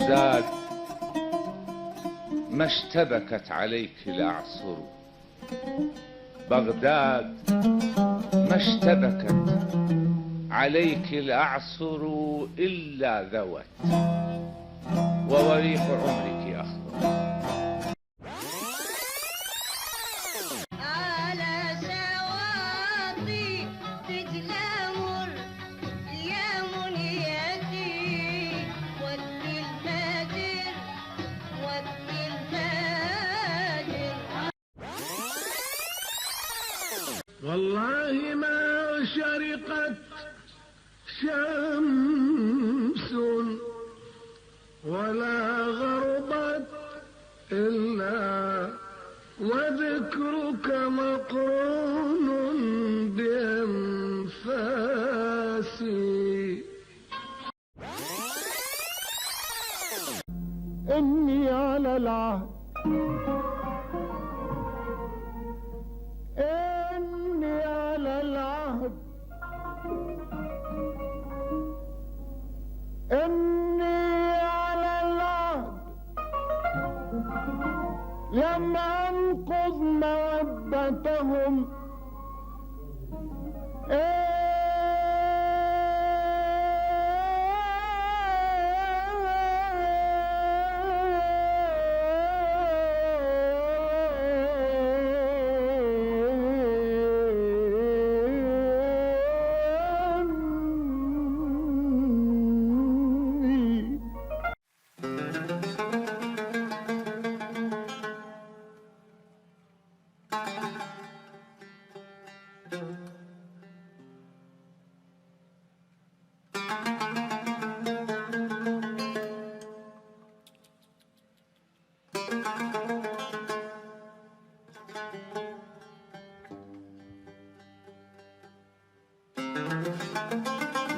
بغداد ما اشتبكت عليك الأعصر، بغداد ما اشتبكت عليك الأعصر إلا ذوت، ووريق عمرك أخضر. والله ما شرقت شمس ولا غربت إلا وذكرك مقرون بأنفاسي. إني على العهد لم أنقذ مودتهم.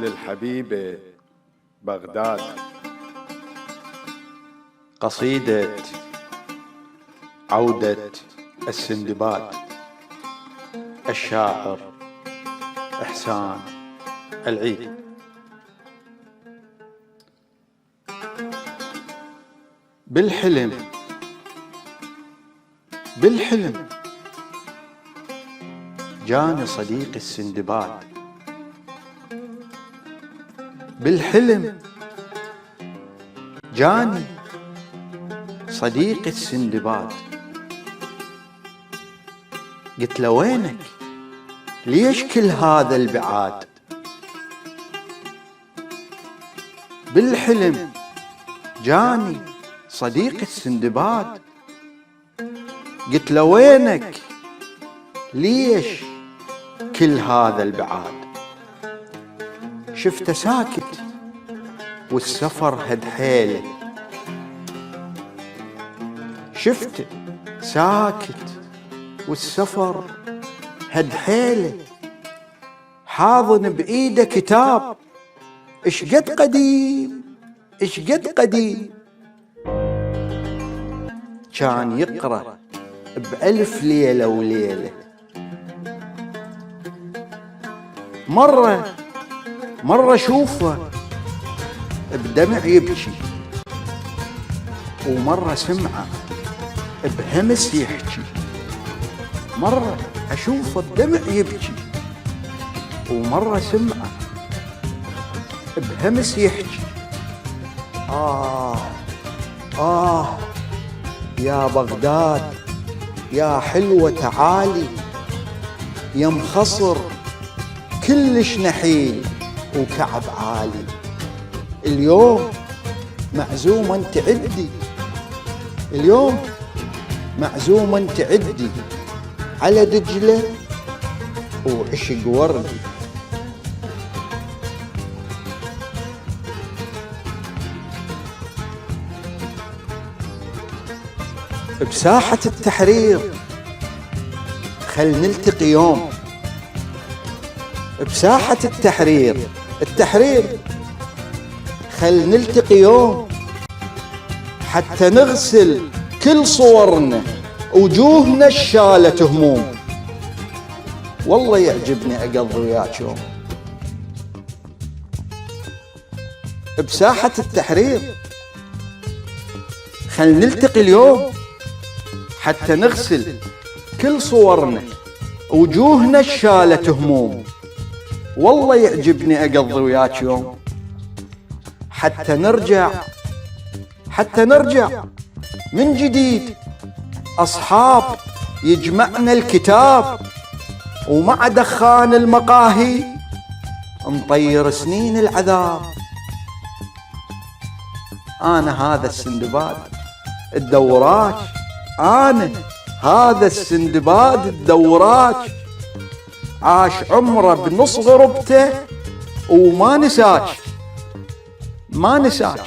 للحبيبة بغداد. قصيدة عودة السندباد، الشاعر إحسان العيد. بالحلم جاني صديقي السندباد، بالحلم جاني صديقي السندباد. قلت له وينك؟ ليش كل هذا البعاد؟ بالحلم جاني صديقي السندباد. قلت له وينك؟ ليش كل هذا البعاد؟ شفته ساكت والسفر هد حيله، شفته ساكت والسفر هد حيله، حاضن بإيده كتاب إيش قد قديم إيش قد قديم، كان يقرأ بألف ليلة وليلة. مرة شوفه بدمع يبكي، ومرة سمعه بهمس يحكي. مرة أشوفه بدمع يبكي، ومرة سمعه بهمس يحكي. يا بغداد يا حلوة تعالي، يا مخصر كلش نحيل وكعب عالي. اليوم معزومة تعدي، اليوم معزومة تعدي على دجلة وعشق وردي. بساحة التحرير خل نلتقي يوم، بساحة التحرير خل نلتقي يوم، حتى نغسل كل صورنا وجوهنا الشالة هموم. والله يعجبني أقضي وياك يوم. بساحة التحرير خل نلتقي اليوم حتى نغسل كل صورنا وجوهنا الشالة هموم. والله يعجبني أقضي وياك يوم حتى نرجع من جديد أصحاب يجمعنا الكتاب، ومع دخان المقاهي نطير سنين العذاب. أنا هذا السندباد الدوراج، أنا هذا السندباد الدوراج، عاش عمره بنص غربته وما نساك ما نساك.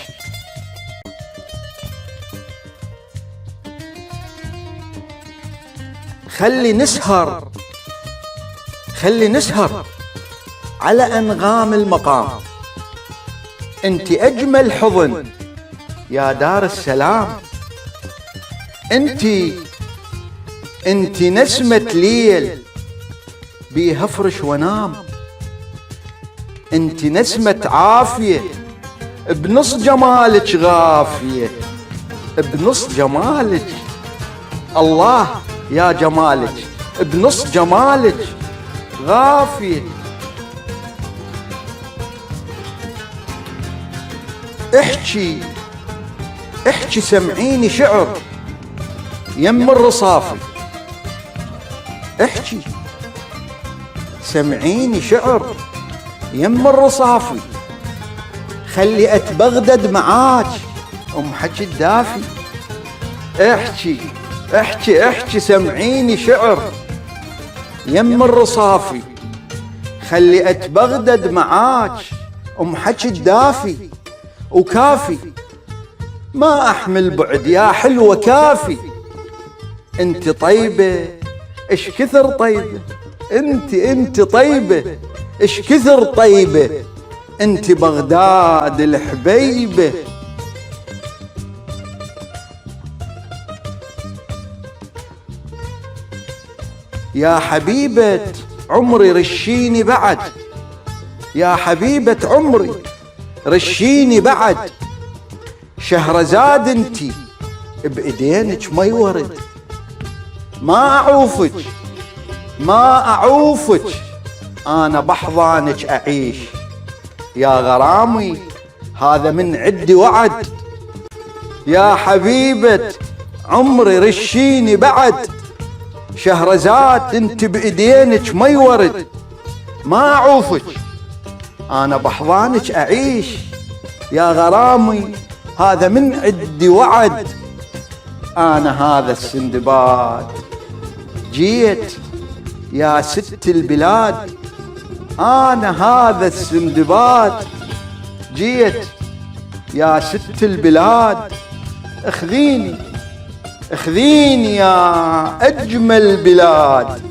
خلي نسهر على أنغام المقام. انت أجمل حضن يا دار السلام، انت نسمة ليل بيها افرش وانام، انت نسمة عافية بنص جمالك غافية، بنص جمالك الله يا جمالك، بنص جمالك غافية. احكي سمعيني شعر يم الرصافي، احكي سمعيني شعر يم الرصافي، خلي اتبغدد معاك حكي الدافي. احكي سمعيني شعر يم الرصافي، خلي اتبغدد معاك حكي الدافي. وكافي ما احمل بعد يا حلوة كافي، انت طيبة اش كثر طيبة، انت طيبة اش كثر طيبة، انت بغداد الحبيبة. يا حبيبة عمري رشيني بعد، يا حبيبة عمري رشيني بعد، شهرزاد انتي بإيدينك ما يورد، ما أعوفك أنا بحضانك أعيش، يا غرامي هذا من عندي وعد. يا حبيبة عمري رشيني بعد، شهرزاد انت بإيدينك ما يورد، ما أعوفك أنا بحضانك أعيش، يا غرامي هذا من عندي وعد. أنا هذا السندباد جيت يا ست البلاد، أنا هذا السندباد جيت يا ست البلاد. اخذيني يا أجمل بلاد.